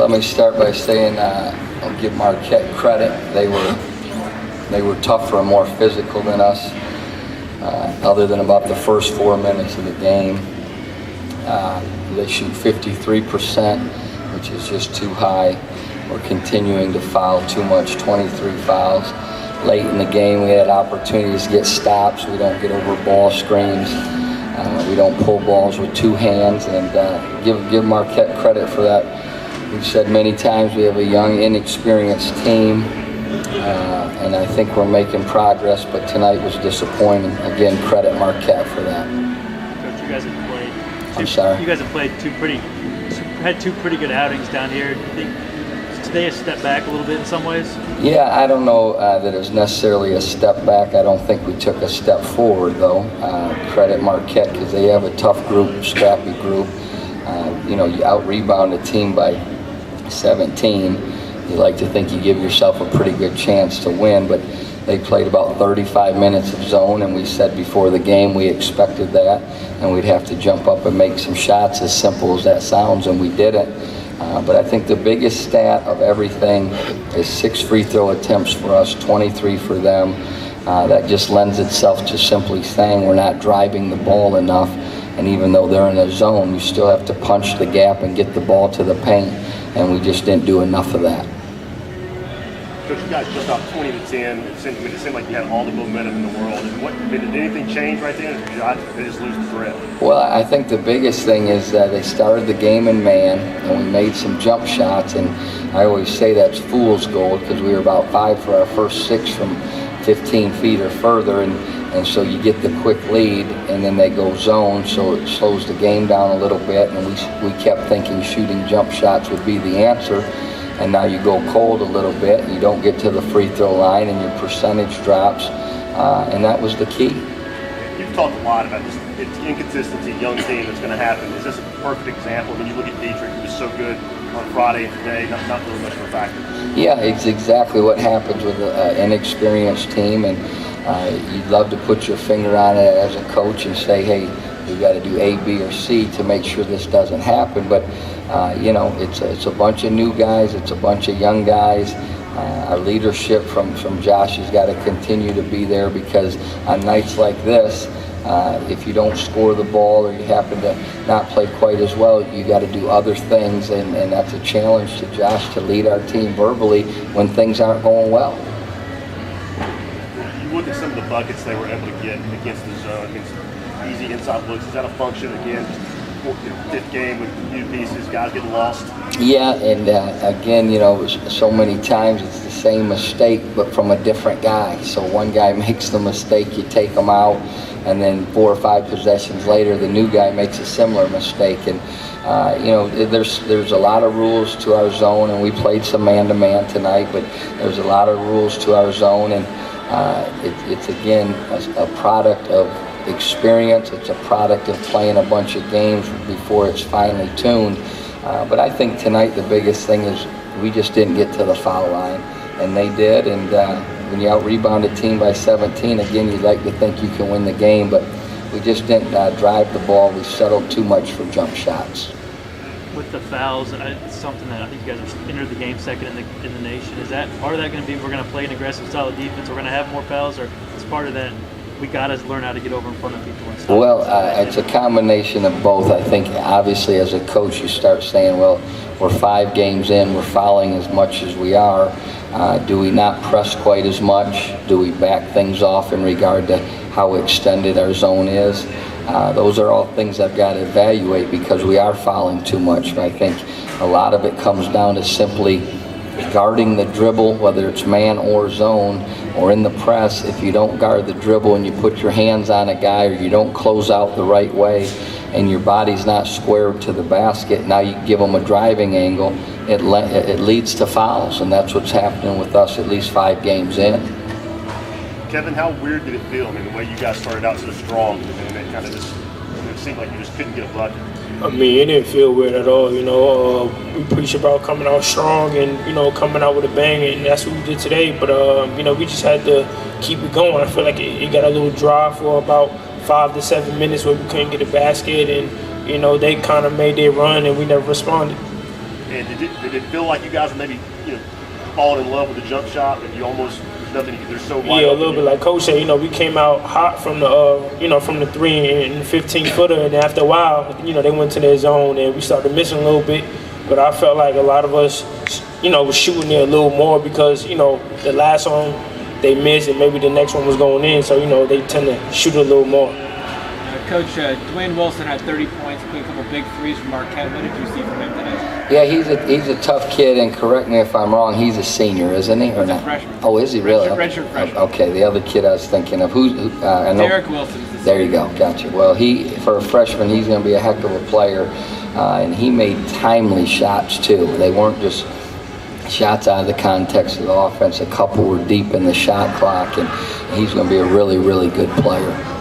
let me start by saying I'll give Marquette credit. They were tougher and more physical than us, other than about the first 4 minutes of the game. They shoot 53%, which is just too high. We're continuing to foul too much, 23 fouls. Late in the game, we had opportunities to get stops. We don't get over ball screens. We don't pull balls with two hands, and give Marquette credit for that. We've said many times we have a young, inexperienced team, and I think we're making progress, but tonight was disappointing. Again, credit Marquette for that. Coach, you guys have played. You guys have played had two pretty good outings down here. Do you think today a step back a little bit in some ways? Yeah, I don't know that it was necessarily a step back. I don't think we took a step forward, though. Credit Marquette because they have a tough group, scrappy group. You out-rebound a team by 17. You like to think you give yourself a pretty good chance to win, but they played about 35 minutes of zone, and we said before the game we expected that, and we'd have to jump up and make some shots, as simple as that sounds, and we didn't. But I think the biggest stat of everything is 6 free throw attempts for us, 23 for them. That just lends itself to simply saying we're not driving the ball enough, and even though they're in a zone, you still have to punch the gap and get the ball to the paint, and we just didn't do enough of that. Coach, you guys just off 20-10. It seemed like you had all the momentum in the world. And did anything change right then, or did they just lose the thread? Well, I think the biggest thing is that they started the game in man, and we made some jump shots. And I always say that's fool's gold because we were about 5 for our first 6 from 15 feet or further. And so you get the quick lead, and then they go zone, so it slows the game down a little bit. And we kept thinking shooting jump shots would be the answer. And now you go cold a little bit, and you don't get to the free throw line, and your percentage drops, and that was the key. You've talked a lot about this inconsistency, young team that's going to happen. Is this a perfect example? When you look at Dietrich, who was so good on Friday and today, not really much of a factor. Yeah, it's exactly what happens with an inexperienced team, and you'd love to put your finger on it as a coach and say, hey, we've got to do A, B, or C to make sure this doesn't happen. But it's a bunch of new guys, it's a bunch of young guys. Our leadership from Josh has got to continue to be there, because on nights like this, if you don't score the ball or you happen to not play quite as well, you got to do other things, and that's a challenge to Josh to lead our team verbally when things aren't going well. You look at some of the buckets they were able to get against the zone, against easy inside looks. Is that a function, again, fifth game with new pieces, guys getting lost? Yeah, and again, so many times it's the same mistake, but from a different guy. So one guy makes the mistake, you take him out, and then 4 or 5 possessions later, the new guy makes a similar mistake. And there's a lot of rules to our zone, and we played some man-to-man tonight, but there's a lot of rules to our zone, and it's again a product of experience. It's a product of playing a bunch of games before it's finally tuned. But I think tonight the biggest thing is we just didn't get to the foul line, and they did. And when you out-rebound a team by 17, again, you'd like to think you can win the game, but we just didn't drive the ball. We settled too much for jump shots. With the fouls, it's something that I think you guys have entered the game second in the nation. Is that part of that going to be we're going to play an aggressive style of defense, we're going to have more fouls, or is part of that we got to learn how to get over in front of people and stuff? Well, it's a combination of both. I think obviously as a coach you start saying, well, we're 5 games in, we're fouling as much as we are. Do we not press quite as much? Do we back things off in regard to how extended our zone is? Those are all things I've got to evaluate because we are fouling too much. But I think a lot of it comes down to simply guarding the dribble, whether it's man or zone or in the press. If you don't guard the dribble and you put your hands on a guy, or you don't close out the right way and your body's not squared to the basket, now you give them a driving angle, it leads to fouls, and that's what's happening with us at least 5 games in. Kevin, how weird did it feel? I mean, the way you guys started out so strong, and then it kind of just it seemed like you just couldn't get a bucket. I mean, it didn't feel weird at all. We preach about coming out strong and, coming out with a bang, and that's what we did today. But, we just had to keep it going. I feel like it got a little dry for about 5 to 7 minutes where we couldn't get a basket, and, they kind of made their run and we never responded. And did it feel like you guys were maybe falling in love with the jump shot, and you almost there's nothing you can, they're so wide Yeah, a open? little bit like Coach said. We came out hot from the from the 3 and 15-footer, and after a while, they went to their zone and we started missing a little bit. But I felt like a lot of us, was shooting there a little more because the last one they missed and maybe the next one was going in, so they tend to shoot a little more. Coach, Dwayne Wilson had 30 points, including a couple big threes from Marquette. What did you see from him today? Yeah, he's a tough kid, and correct me if I'm wrong, he's a senior, isn't he, or not? Freshman. Oh, is he really? Redshirt freshman. Okay, the other kid I was thinking of, I know. Derek Wilson. There you go, gotcha. Well, for a freshman, he's going to be a heck of a player, and he made timely shots too. They weren't just shots out of the context of the offense. A couple were deep in the shot clock, and he's going to be a really, really good player.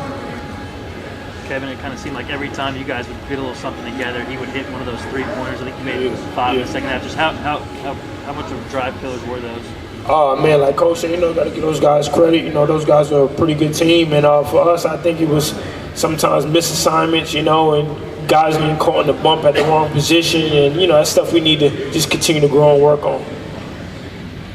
Kevin, it kind of seemed like every time you guys would get a little something together, he would hit one of those 3-pointers. I think you made 5 in the second half. Just how much of drive killers were those? Oh man, like Coach said, got to give those guys credit. Those guys are a pretty good team, and for us, I think it was sometimes misassignments, and guys getting caught in the bump at the wrong position, and that's stuff we need to just continue to grow and work on.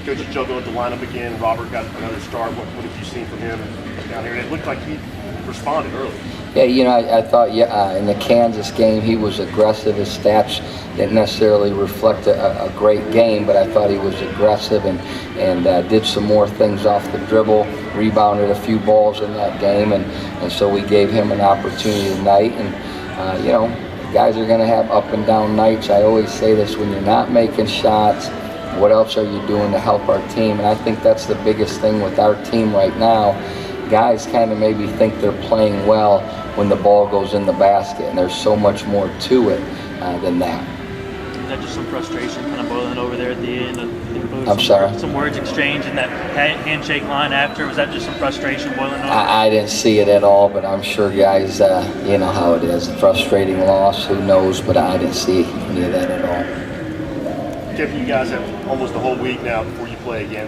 Coach, you jumped with the lineup again. Robert got another start. What have you seen from him down here? And it looked like he responded early. Yeah, I thought in the Kansas game he was aggressive. His stats didn't necessarily reflect a great game, but I thought he was aggressive and did some more things off the dribble, rebounded a few balls in that game, and so we gave him an opportunity tonight. And guys are going to have up and down nights. I always say this: when you're not making shots, what else are you doing to help our team? And I think that's the biggest thing with our team right now. Guys kind of maybe think they're playing well when the ball goes in the basket, and there's so much more to it than that. Is that just some frustration kind of boiling over there at the end? I'm sorry? Some words exchanged in that handshake line after. Was that just some frustration boiling over? I didn't see it at all, but I'm sure guys, you know how it is. A frustrating loss, who knows, but I didn't see any of that at all. Kevin, you guys have almost a whole week now before you play again.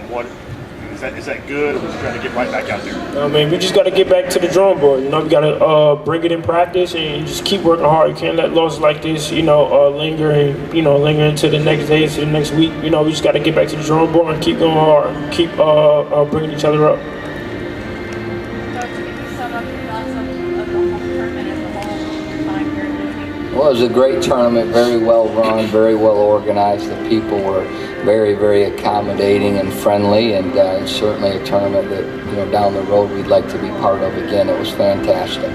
Is that good, or are we trying to get right back out there? We just got to get back to the drawing board. We got to bring it in practice and just keep working hard. You can't let losses like this, linger and linger into the next day, to the next week. We just got to get back to the drawing board and keep going hard, keep bringing each other up. Well, it was a great tournament, very well run, very well organized. The people were very, very accommodating and friendly, and it's certainly a tournament that down the road we'd like to be part of again. It was fantastic.